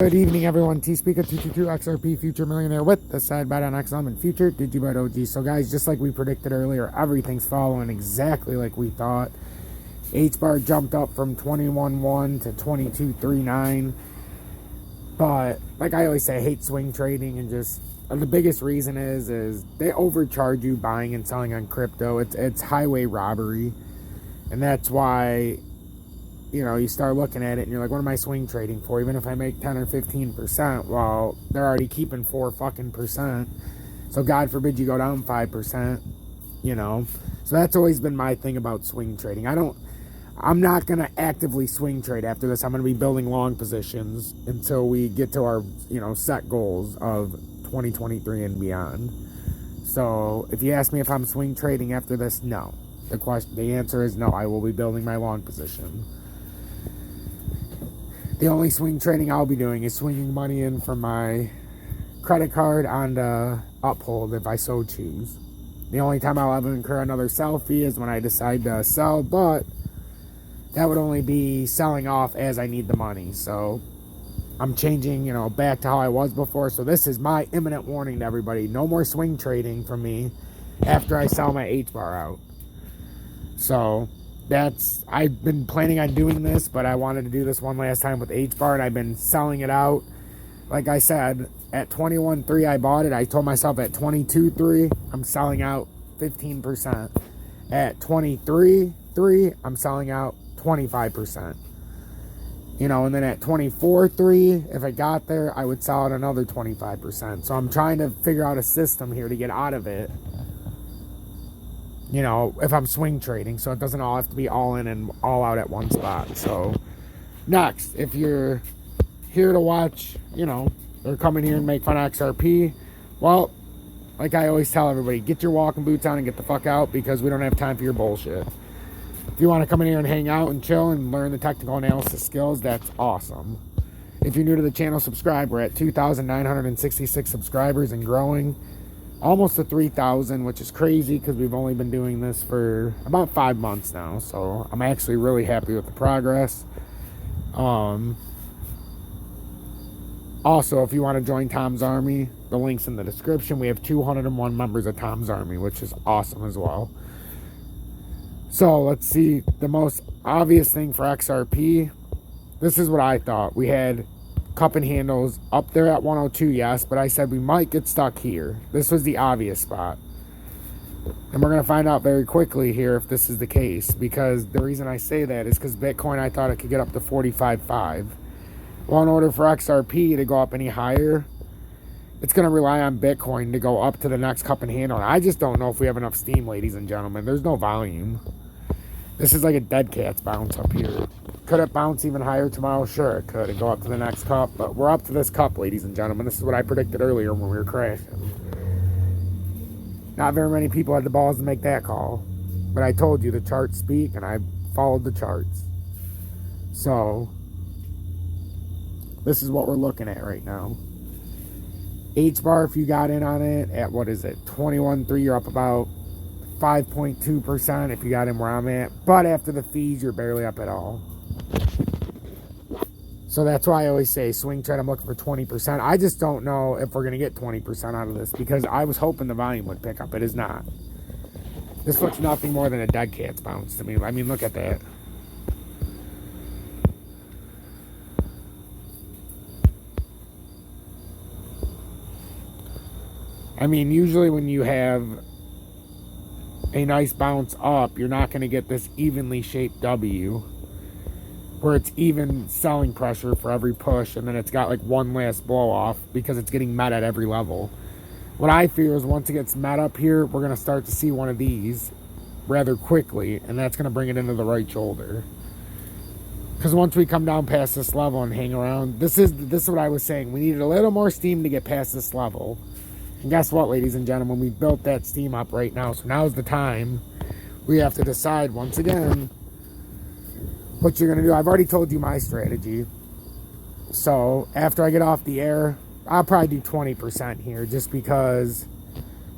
Good evening, everyone. T-Speaker 222 XRP Future Millionaire with the side bet on XM and Future Digibet OG. So, guys, just like we predicted earlier, everything's following exactly like we thought. H-bar jumped up from 21.1 to 22.39. But, like I always say, I hate swing trading, and just the biggest reason is they overcharge you buying and selling on crypto. It's highway robbery. And that's why, you know, you start looking at it and you're like, what am I swing trading for? Even if I make 10 or 15%, well, they're already keeping 4%. So God forbid you go down 5%, you know. So that's always been my thing about swing trading. I'm not going to actively swing trade after this. I'm going to be building long positions until we get to our, set goals of 2023 and beyond. So if you ask me if I'm swing trading after this, no. The answer is no. I will be building my long position. The only swing trading I'll be doing is swinging money in from my credit card onto Uphold if I so choose. The only time I'll ever incur another sell fee is when I decide to sell, but that would only be selling off as I need the money. So I'm changing, back to how I was before. So this is my imminent warning to everybody. No more swing trading from me after I sell my H-bar out. So I've been planning on doing this, but I wanted to do this one last time with H-bar, and I've been selling it out. Like I said, at 21.3 I bought it. I told myself at 22.3 I'm selling out 15%. At 23.3 I'm selling out 25%. And then at 24.3, if I got there, I would sell out another 25%. So I'm trying to figure out a system here to get out of it. If I'm swing trading, so it doesn't all have to be all in and all out at one spot. So, next, if you're here to watch, or come in here and make fun of XRP, well, like I always tell everybody, get your walking boots on and get the fuck out, because we don't have time for your bullshit. If you want to come in here and hang out and chill and learn the technical analysis skills, that's awesome. If you're new to the channel, subscribe. We're at 2,966 subscribers and growing. Almost to 3,000, which is crazy because we've only been doing this for about 5 months now. So I'm actually really happy with the progress. Also, if you want to join Tom's Army, the link's in the description. We have 201 members of Tom's Army, which is awesome as well. So let's see. The most obvious thing for XRP, this is what I thought. We had cup and handles up there at 102, yes, but I said we might get stuck here. This was the obvious spot, and we're going to find out very quickly here if this is the case, because the reason I say that is because Bitcoin, I thought it could get up to 45.5. Well, in order for XRP to go up any higher, it's going to rely on Bitcoin to go up to the next cup and handle. I just don't know if we have enough steam, ladies and gentlemen. There's no volume. This is like a dead cat's bounce up here. Could it bounce even higher tomorrow? Sure, it could, and go up to the next cup. But we're up to this cup, ladies and gentlemen. This is what I predicted earlier when we were crashing. Not very many people had the balls to make that call. But I told you, the charts speak, and I followed the charts. So, this is what we're looking at right now. H-bar, if you got in on it at, 21.3, you're up about 5.2% if you got in where I'm at. But after the fees, you're barely up at all. So that's why I always say swing trade, I'm looking for 20%. I just don't know if we're going to get 20% out of this, because I was hoping the volume would pick up. It is not. This looks nothing more than a dead cat's bounce to me. I mean, look at that. I mean, usually when you have a nice bounce up, you're not going to get this evenly shaped W where it's even selling pressure for every push, and then it's got like one last blow off because it's getting met at every level. What I fear is once it gets met up here, we're going to start to see one of these rather quickly, and that's going to bring it into the right shoulder. Because once we come down past this level and hang around, this is what I was saying. We needed a little more steam to get past this level. And guess what, ladies and gentlemen? We built that steam up right now. So now's the time we have to decide once again what you're going to do. I've already told you my strategy. So after I get off the air, I'll probably do 20% here, just because,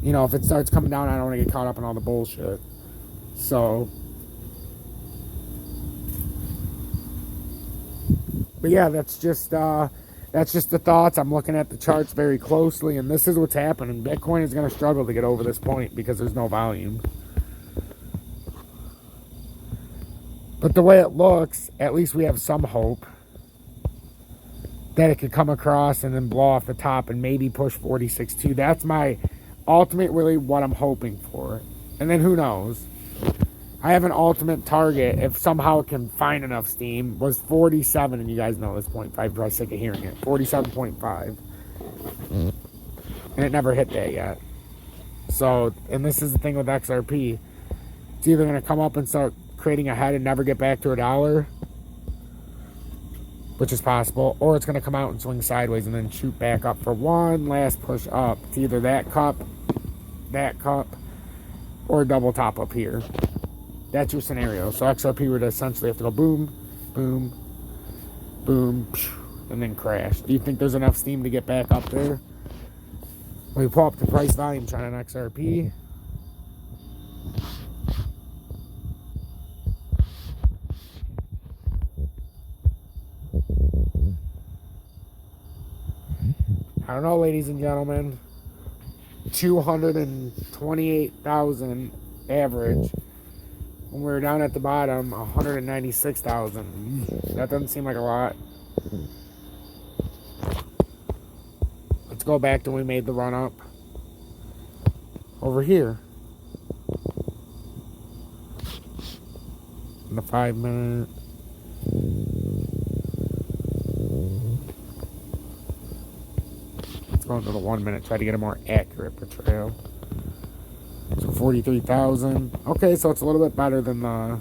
if it starts coming down, I don't want to get caught up in all the bullshit. So, but yeah, that's just That's just the thoughts. I'm looking at the charts very closely, and this is what's happening. Bitcoin is going to struggle to get over this point because there's no volume. But the way it looks, at least we have some hope that it could come across and then blow off the top and maybe push 46.2. That's my ultimate, really what I'm hoping for. And then who knows? I have an ultimate target, if somehow it can find enough steam, was 47, and you guys know this 0.5, I'm probably sick of hearing it. 47.5. And it never hit that yet. So, and this is the thing with XRP. It's either going to come up and start creating a head and never get back to $1, which is possible, or it's going to come out and swing sideways and then shoot back up for one last push up. It's either that cup, or a double top up here. That's your scenario. So XRP would essentially have to go boom, boom, boom, and then crash. Do you think there's enough steam to get back up there? We pull up the price volume chart on XRP. I don't know, ladies and gentlemen. 228,000 average. When we were down at the bottom, 196,000. That doesn't seem like a lot. Let's go back to when we made the run up. Over here. In the 5 minute. Let's go into the 1 minute, try to get a more accurate portrayal. So 43,000. Okay, so it's a little bit better than the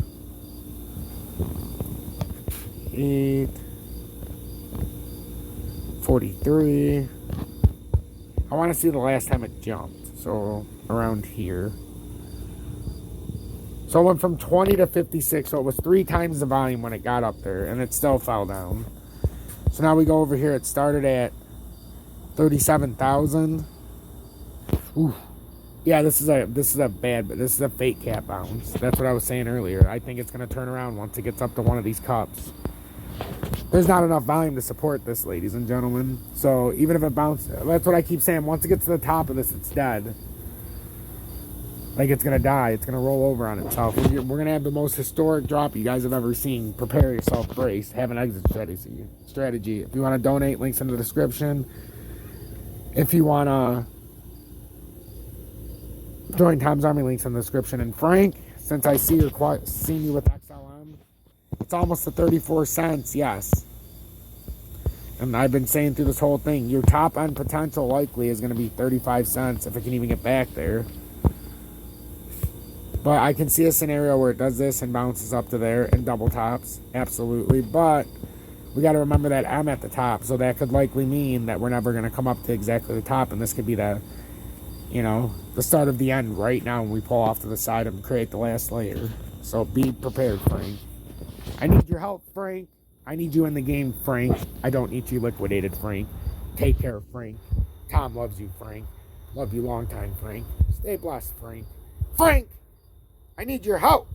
43. I want to see the last time it jumped. So around here. So it went from 20 to 56. So it was 3 times the volume when it got up there, and it still fell down. So now we go over here. It started at 37,000. Ooh. Yeah, this is a fake cap bounce. That's what I was saying earlier. I think it's going to turn around once it gets up to one of these cups. There's not enough volume to support this, ladies and gentlemen. So even if it bounces, that's what I keep saying. Once it gets to the top of this, it's dead. Like, it's going to die. It's going to roll over on itself. We're going to have the most historic drop you guys have ever seen. Prepare yourself, brace, have an exit strategy. If you want to donate, links in the description. If you want to join Tom's Army, links in the description. And Frank, since I see seen you with XLM, it's almost to 34 cents, yes. And I've been saying through this whole thing, your top end potential likely is going to be 35 cents if it can even get back there. But I can see a scenario where it does this and bounces up to there and double tops, absolutely. But we got to remember that I'm at the top, so that could likely mean that we're never going to come up to exactly the top, and this could be the, the start of the end right now when we pull off to the side and create the last layer. So be prepared, Frank. I need your help, Frank. I need you in the game, Frank. I don't need you liquidated, Frank. Take care, Frank. Tom loves you, Frank. Love you long time, Frank. Stay blessed, Frank. Frank! I need your help.